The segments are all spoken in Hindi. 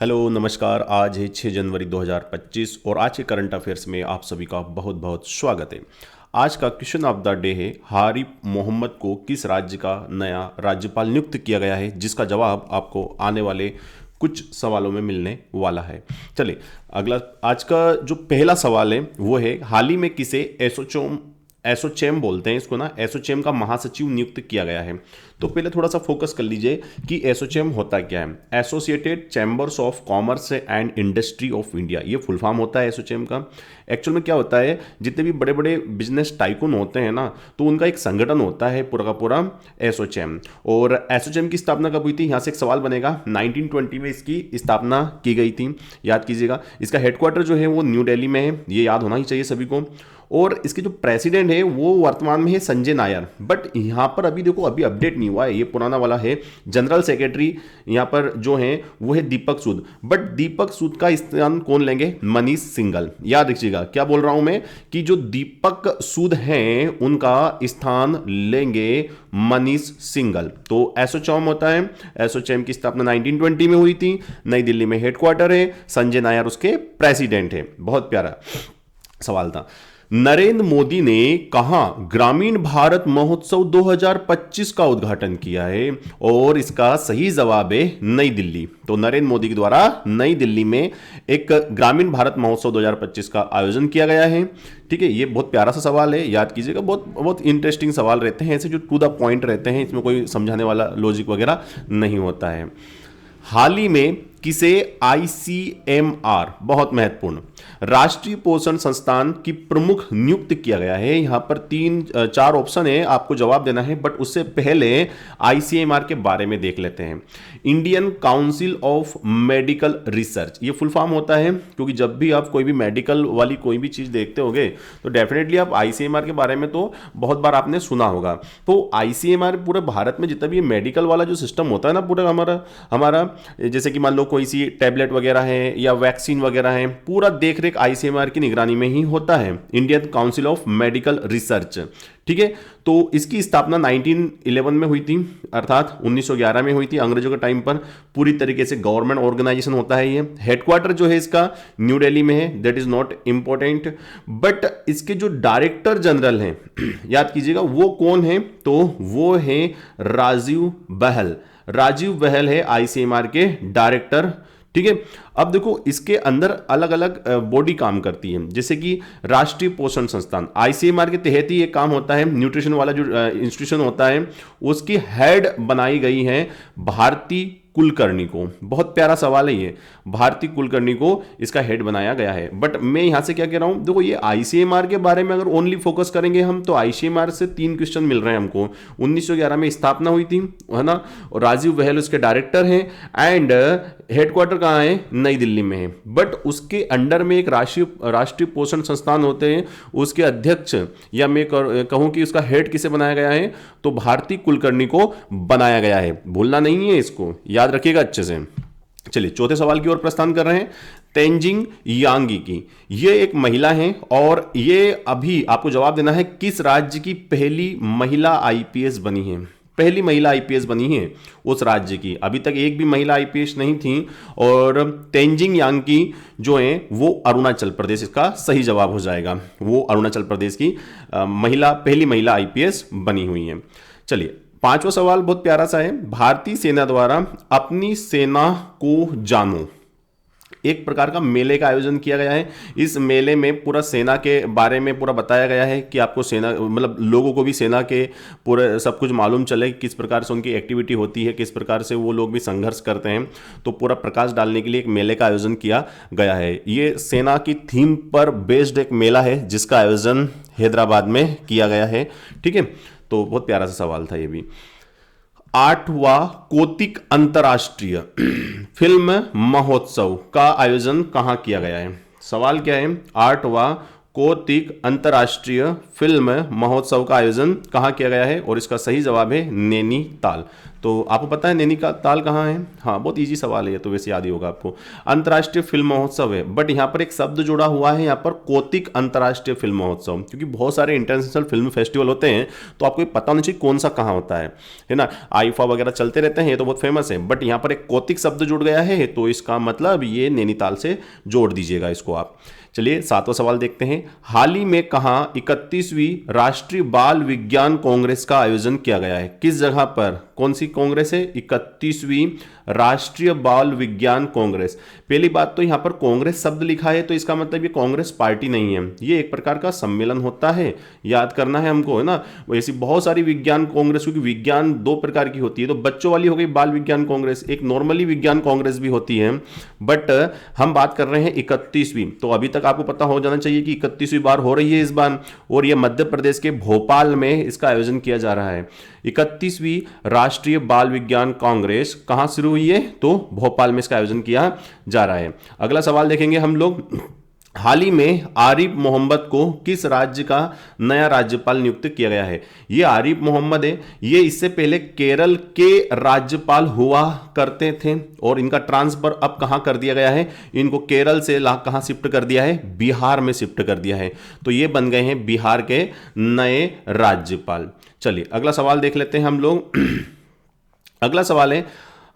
हेलो नमस्कार। आज है 6 जनवरी 2025 और आज के करंट अफेयर्स में आप सभी का बहुत बहुत स्वागत है। आज का क्वेश्चन ऑफ द डे है, हारिफ मोहम्मद को किस राज्य का नया राज्यपाल नियुक्त किया गया है, जिसका जवाब आपको आने वाले कुछ सवालों में मिलने वाला है। चलिए अगला, आज का जो पहला सवाल है वो है, हाल ही में किसे एसोचैम बोलते हैं इसको ना, एसोचैम का महासचिव नियुक्त किया गया है। तो पहले थोड़ा सा फोकस कर लीजिए कि एसोचैम होता क्या है। Associated chambers of commerce and industry of India, ये फुल फॉर्म होता है एसोचैम का। एक्चुअल में क्या होता है, जितने भी बड़े बड़े बिजनेस टाइकून होते हैं ना, तो उनका एक संगठन होता है पूरा का पूरा एसोचैम। और एसोचैम की स्थापना कब हुई थी, यहाँ से एक सवाल बनेगा। 1920 में इसकी स्थापना की गई थी, याद कीजिएगा। इसका हेडक्वार्टर जो है वो न्यू दिल्ली में है, ये याद होना ही चाहिए सभी को। और इसके जो प्रेसिडेंट है वो वर्तमान में है संजय नायर, बट यहाँ पर अभी देखो अभी अपडेट नहीं हुआ है, ये पुराना वाला है। जनरल सेक्रेटरी यहाँ पर जो है वो है दीपक सूद, बट दीपक सूद का स्थान कौन लेंगे, मनीष सिंघल। याद रखिएगा क्या बोल रहा हूं मैं, कि जो दीपक सूद हैं उनका स्थान लेंगे मनीष सिंघल। तो एसोचैम होता है, एसोचैम की स्थापना 1920 में हुई थी, नई दिल्ली में हेडक्वार्टर है, संजय नायर उसके प्रेसिडेंट है। बहुत प्यारा सवाल था। नरेंद्र मोदी ने कहां ग्रामीण भारत महोत्सव 2025 का उद्घाटन किया है, और इसका सही जवाब है नई दिल्ली। तो नरेंद्र मोदी के द्वारा नई दिल्ली में एक ग्रामीण भारत महोत्सव 2025 का आयोजन किया गया है। ठीक है, ये बहुत प्यारा सा सवाल है, याद कीजिएगा। बहुत बहुत इंटरेस्टिंग सवाल रहते हैं ऐसे, जो टू द पॉइंट रहते हैं, इसमें कोई समझाने वाला लॉजिक वगैरह नहीं होता है। हाल ही में किसे आईसीएमआर, बहुत महत्वपूर्ण, राष्ट्रीय पोषण संस्थान की प्रमुख नियुक्त किया गया है। यहां पर 3-4 ऑप्शन है, आपको जवाब देना है, बट उससे पहले आईसीएमआर के बारे में देख लेते हैं। Indian council of medical research, ये फुल फॉर्म होता है, क्योंकि जब भी आप कोई भी मेडिकल वाली कोई भी चीज देखते होगे तो डेफिनेटली आप आईसीएमआर के बारे में तो बहुत बार आपने सुना होगा। तो आईसीएमआर पूरे भारत में जितना भी मेडिकल वाला जो सिस्टम होता है ना, पूरा हमारा हमारा जैसे कि मान लो कोई सी टैबलेट वगैरह है या वैक्सीन वगैरह है, पूरा देख रेख आईसीएमआर की निगरानी में ही होता है, Indian council of medical research. ठीक है, तो इसकी स्थापना 1911 में हुई थी, अर्थात 1911 में हुई थी, अंग्रेजों के टाइम पर। पूरी तरीके से गवर्नमेंट ऑर्गेनाइजेशन होता है ये। हेडक्वार्टर जो है इसका न्यू दिल्ली में है, that is not important, but इसके जो डायरेक्टर जनरल हैं याद कीजिएगा वो कौन है, तो वो है राजीव बहल। राजीव बहल है आईसीएमआर के डायरेक्टर। ठीक है, अब देखो इसके अंदर अलग अलग बॉडी काम करती है, जैसे कि राष्ट्रीय पोषण संस्थान, आईसीएमआर के तहत ही ये काम होता है। न्यूट्रिशन वाला जो इंस्टीट्यूशन होता है उसकी हेड बनाई गई है भारती कुलकर्णी को। बहुत प्यारा सवाल है ये, भारती कुलकर्णी को इसका हेड बनाया गया है। बट मैं यहां से क्या कह रहा हूं, देखो ये आईसीएमआर के बारे में अगर ओनली फोकस करेंगे हम, तो आईसीएमआर से 3 क्वेश्चन मिल रहे हैं हमको। 1911 में स्थापना हुई थी, है ना, और राजीव बहल उसके डायरेक्टर हैं, एंड हेडक्वार्टर कहां है, नई दिल्ली में है। बट उसके अंडर में एक राष्ट्रीय पोषण संस्थान होते हैं, उसके अध्यक्ष या मैं कहूं कि उसका हेड किसे बनाया गया है, तो भारती कुलकर्णी को बनाया गया है। भूलना नहीं है इसको, याद रखिएगा अच्छे से। चलिए चौथे सवाल की ओर प्रस्थान कर रहे हैं। तेंजिंग यांगी की ये एक महिला हैं, और ये अभी आपको जवाब देना है किस राज्य की पहली महिला आईपीएस बनी है। पहली महिला आईपीएस बनी है उस राज्य की, अभी तक एक भी महिला आईपीएस नहीं थी। और तेंजिंग यांगी जो है वो अरुणाचल प्रदेश, इसका सही जवाब हो जाएगा, वो अरुणाचल प्रदेश की पहली महिला आईपीएस बनी हुई है। चलिए पांचवा सवाल बहुत प्यारा सा है। भारतीय सेना द्वारा अपनी सेना को जानो, एक प्रकार का मेले का आयोजन किया गया है। इस मेले में पूरा सेना के बारे में पूरा बताया गया है कि आपको सेना, मतलब लोगों को भी सेना के पूरे सब कुछ मालूम चले, किस प्रकार से उनकी एक्टिविटी होती है, किस प्रकार से वो लोग भी संघर्ष करते हैं। तो पूरा प्रकाश डालने के लिए एक मेले का आयोजन किया गया है। ये सेना की थीम पर बेस्ड एक मेला है, जिसका आयोजन हैदराबाद में किया गया है। ठीक है, तो बहुत प्यारा सा सवाल था ये भी। 8वां कौतिक अंतरराष्ट्रीय फिल्म महोत्सव का आयोजन कहां किया गया है। सवाल क्या है, 8वां कौतिक अंतरराष्ट्रीय फिल्म महोत्सव का आयोजन कहां किया गया है, और इसका सही जवाब है नैनीताल। तो आपको पता है नैनीताल कहाँ है? हाँ, बहुत इजी सवाल है ये तो, वैसे याद ही होगा आपको। अंतर्राष्ट्रीय फिल्म महोत्सव है, बट यहाँ पर एक शब्द जुड़ा हुआ है, यहाँ पर कौतिक अंतर्राष्ट्रीय फिल्म महोत्सव, क्योंकि बहुत सारे इंटरनेशनल फिल्म फेस्टिवल होते हैं तो आपको ये पता होना चाहिए कौन सा कहाँ होता है ना। आईफा वगैरह चलते रहते हैं, ये तो बहुत फेमस है, बट यहाँ पर एक कौतिक शब्द जुड़ गया है तो इसका मतलब ये नैनीताल से जोड़ दीजिएगा इसको आप। चलिए 7वां सवाल देखते हैं। हाल ही में कहां 31वीं राष्ट्रीय बाल विज्ञान कांग्रेस का आयोजन किया गया है? किस जगह पर? कौन सी कांग्रेस है? 31वीं राष्ट्रीय बाल विज्ञान कांग्रेस। पहली बात तो यहां पर कांग्रेस शब्द लिखा है तो इसका मतलब ये कांग्रेस पार्टी नहीं है, ये एक प्रकार का सम्मेलन होता है, याद करना है हमको, है ना। वैसी बहुत सारी विज्ञान कांग्रेस, क्योंकि विज्ञान 2 प्रकार की होती है, तो बच्चों वाली हो गई बाल विज्ञान कांग्रेस, एक नॉर्मली विज्ञान कांग्रेस भी होती है, बट हम बात कर रहे हैं 31वीं। तो अभी तक आपको पता हो जाना चाहिए कि 31वीं बार हो रही है इस बार, और यह मध्य प्रदेश के भोपाल में इसका आयोजन किया जा रहा है। 31वीं राष्ट्रीय बाल विज्ञान कांग्रेस कहां शुरू हुई है? तो भोपाल में इसका आयोजन किया जा रहा है। अगला सवाल देखेंगे हम लोग। हाल ही में आरिफ मोहम्मद को किस राज्य का नया राज्यपाल नियुक्त किया गया है? ये आरिफ मोहम्मद है, ये इससे पहले केरल के राज्यपाल हुआ करते थे और इनका ट्रांसफर अब कहां कर दिया गया है? इनको केरल से कहां शिफ्ट कर दिया है? बिहार में शिफ्ट कर दिया है, तो ये बन गए हैं बिहार के नए राज्यपाल। चलिए अगला सवाल देख लेते हैं हम लोग। अगला सवाल है,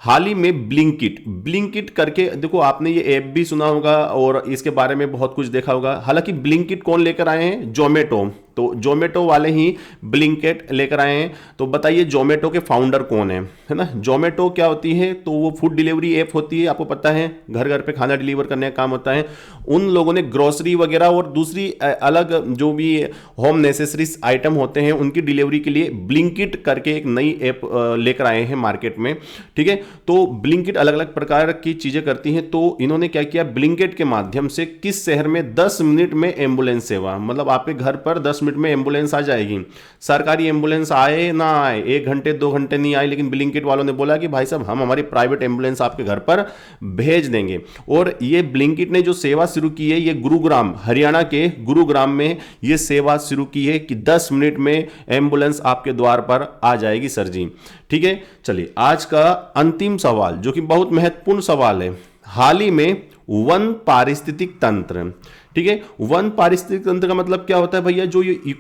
हाल ही में ब्लिंकिट करके, देखो आपने ये ऐप भी सुना होगा और इसके बारे में बहुत कुछ देखा होगा। हालांकि ब्लिंकिट कौन लेकर आए हैं? जोमेटो, तो जोमेटो वाले ही ब्लिंकिट लेकर आए हैं। तो बताइए जोमेटो के फाउंडर कौन है ना। जोमेटो क्या होती है? तो वो फूड डिलीवरी ऐप होती है, आपको पता है, घर घर पे खाना डिलीवर करने का काम होता है। उन लोगों ने ग्रोसरी वगैरह और दूसरी अलग जो भी होम नेसेसरीज आइटम होते हैं उनकी डिलीवरी के लिए ब्लिंकिट करके एक नई ऐप लेकर आए हैं मार्केट में, ठीक है। तो ब्लिंकिट अलग अलग प्रकार की चीजें करती हैं, तो इन्होंने क्या किया, ब्लिंकिट के माध्यम से किस शहर में 10 मिनट में एम्बुलेंस सेवा, मतलब आपके घर पर 10 मिनट में एम्बुलेंस आ जाएगी। सरकारी एम्बुलेंस आए ना आए, 1 घंटे 2 घंटे नहीं आए, लेकिन ब्लिंकिट वालों ने बोला कि भाई साहब हम हमारी प्राइवेट एम्बुलेंस आपके घर पर भेज देंगे। और ये ब्लिंकिट ने जो सेवा शुरू की है, ये गुरुग्राम, हरियाणा के गुरुग्राम में ये सेवा शुरू की है कि 10 मिनट में एम्बुलेंस आपके द्वार पर आ जाएगी सर जी, ठीक है। चलिए आज का अंतिम सवाल जो कि बहुत महत्वपूर्ण सवाल है। हाल ही में वन पारिस्थितिक तंत्र, ठीक है, वन पारिस्थितिक तंत्र का मतलब क्या होता है भैया? जो ये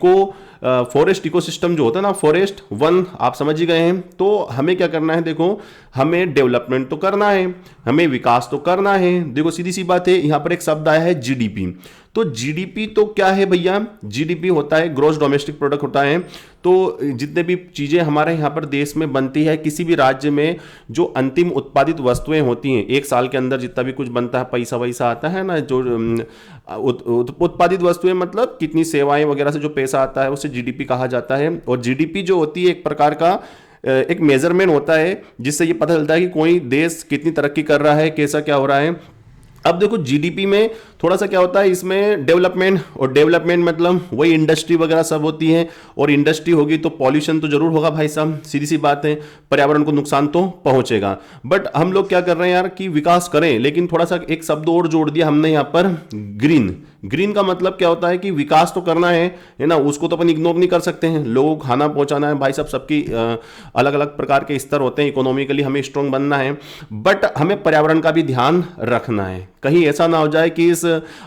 फॉरेस्ट इकोसिस्टम जो होता है ना, फॉरेस्ट वन, आप समझ ही गए हैं। तो हमें क्या करना है, देखो हमें डेवलपमेंट तो करना है, हमें विकास तो करना है। देखो सीधी सी बात है, यहां पर एक शब्द आया है जीडीपी। तो जीडीपी तो क्या है भैया? जीडीपी होता है ग्रॉस डोमेस्टिक प्रोडक्ट होता है। तो जितने भी चीजें हमारे यहाँ पर देश में बनती है, किसी भी राज्य में जो अंतिम उत्पादित वस्तुएं होती हैं, एक साल के अंदर जितना भी कुछ बनता है, पैसा वैसा आता है ना, जो उत्पादित वस्तुएं मतलब कितनी सेवाएं वगैरह से जो पैसा आता है उसे जीडीपी कहा जाता है। और जीडीपी जो होती है एक प्रकार का एक मेजरमेंट होता है जिससे ये पता चलता है कि कोई देश कितनी तरक्की कर रहा है, कैसा क्या हो रहा है। अब देखो जीडीपी में थोड़ा सा क्या होता है, इसमें डेवलपमेंट, और डेवलपमेंट मतलब वही इंडस्ट्री वगैरह सब होती है, और इंडस्ट्री होगी तो पॉल्यूशन तो जरूर होगा भाई साहब, सीधी सी बात है, पर्यावरण को नुकसान तो पहुंचेगा। बट हम लोग क्या कर रहे हैं यार कि विकास करें, लेकिन थोड़ा सा एक शब्द और जोड़ दिया हमने यहाँ पर, ग्रीन। ग्रीन का मतलब क्या होता है कि विकास तो करना है ना, उसको तो अपन इग्नोर नहीं कर सकते हैं। लोगों को खाना पहुंचाना है भाई साहब, सबकी अलग अलग प्रकार के स्तर होते हैं, इकोनॉमिकली हमें स्ट्रांग बनना है, बट हमें पर्यावरण का भी ध्यान रखना है। कहीं ऐसा ना हो जाए कि इस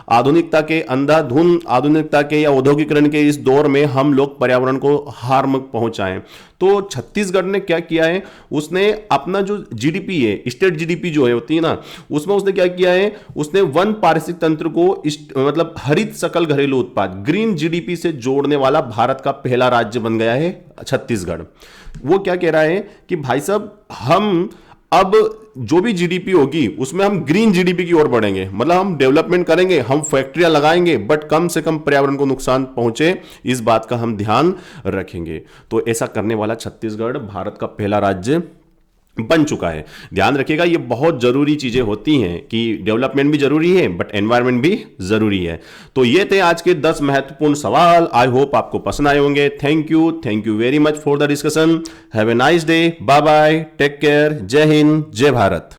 आधुनिकता के, अंधाधुंध आधुनिकता के या औद्योगिकरण के इस दौर में हम लोग पर्यावरण को हार्म पहुंचाएं। तो छत्तीसगढ़ ने क्या किया है, उसने अपना जो जीडीपी है, स्टेट जीडीपी जो है होती है ना, उसमें उसने क्या किया है, उसने वन पारिस्थितिक तंत्र को मतलब हरित सकल घरेलू उत्पाद, ग्रीन जीडीपी से जोड़ने वाला भारत का पहला राज्य बन गया है छत्तीसगढ़। वो क्या कह रहा है कि भाई साहब हम अब जो भी जीडीपी होगी उसमें हम ग्रीन जीडीपी की ओर बढ़ेंगे, मतलब हम डेवलपमेंट करेंगे, हम फैक्ट्रियां लगाएंगे, बट कम से कम पर्यावरण को नुकसान पहुंचे इस बात का हम ध्यान रखेंगे। तो ऐसा करने वाला छत्तीसगढ़ भारत का पहला राज्य बन चुका है। ध्यान रखिएगा, ये बहुत जरूरी चीजें होती हैं कि डेवलपमेंट भी जरूरी है बट एनवायरनमेंट भी जरूरी है। तो ये थे आज के 10 महत्वपूर्ण सवाल। आई होप आपको पसंद आए होंगे। Thank you very much for the discussion. Have a nice day, bye bye, take care, जय हिंद, जय भारत।